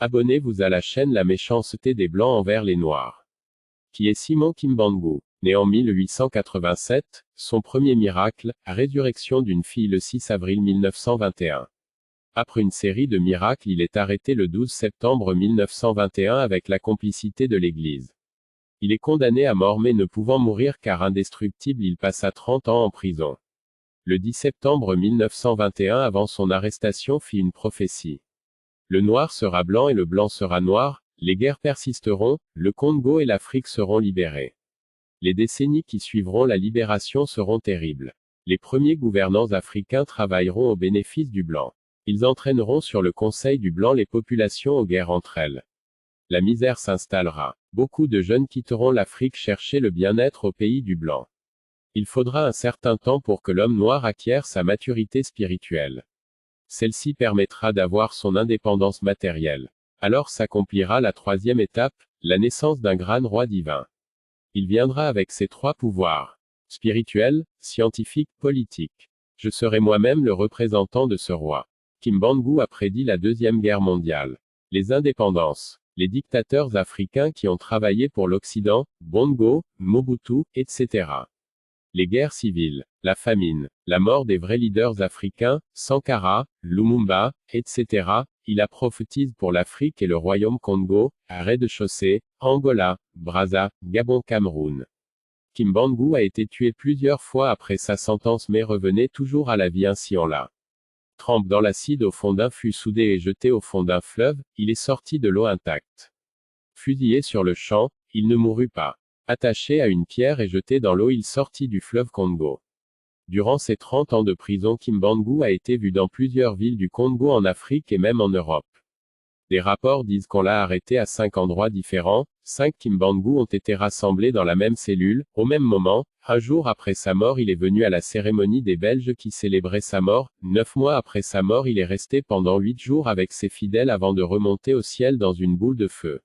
Abonnez-vous à la chaîne La méchanceté des Blancs envers les Noirs. Qui est Simon Kimbangu? Né en 1887, son premier miracle, résurrection d'une fille le 6 avril 1921. Après une série de miracles, il est arrêté le 12 septembre 1921 avec la complicité de l'Église. Il est condamné à mort mais ne pouvant mourir car indestructible, il passa 30 ans en prison. Le 10 septembre 1921, avant son arrestation, fit une prophétie. Le noir sera blanc et le blanc sera noir, les guerres persisteront, le Congo et l'Afrique seront libérés. Les décennies qui suivront la libération seront terribles. Les premiers gouvernants africains travailleront au bénéfice du blanc. Ils entraîneront sur le conseil du blanc les populations aux guerres entre elles. La misère s'installera. Beaucoup de jeunes quitteront l'Afrique chercher le bien-être au pays du blanc. Il faudra un certain temps pour que l'homme noir acquiert sa maturité spirituelle. Celle-ci permettra d'avoir son indépendance matérielle. Alors s'accomplira la troisième étape, la naissance d'un grand roi divin. Il viendra avec ses trois pouvoirs. Spirituel, scientifique, politique. Je serai moi-même le représentant de ce roi. Kimbangu a prédit la Deuxième Guerre mondiale. Les indépendances. Les dictateurs africains qui ont travaillé pour l'Occident, Bongo, Mobutu, etc. Les guerres civiles, la famine, la mort des vrais leaders africains, Sankara, Lumumba, etc. Il a prophétisé pour l'Afrique et le royaume Congo, à rez-de-chaussée, Angola, Brazza, Gabon, Cameroun. Kimbangu a été tué plusieurs fois après sa sentence mais revenait toujours à la vie ainsi en la trempe dans l'acide au fond d'un fût soudé et jeté au fond d'un fleuve, il est sorti de l'eau intact. Fusillé sur le champ, il ne mourut pas. Attaché à une pierre et jeté dans l'eau, il sortit du fleuve Congo. Durant ses 30 ans de prison, Kimbangu a été vu dans plusieurs villes du Congo en Afrique et même en Europe. Des rapports disent qu'on l'a arrêté à 5 endroits différents. 5 Kimbangu ont été rassemblés dans la même cellule, au même moment. Un jour après sa mort, il est venu à la cérémonie des Belges qui célébraient sa mort. 9 mois après sa mort, il est resté pendant 8 jours avec ses fidèles avant de remonter au ciel dans une boule de feu.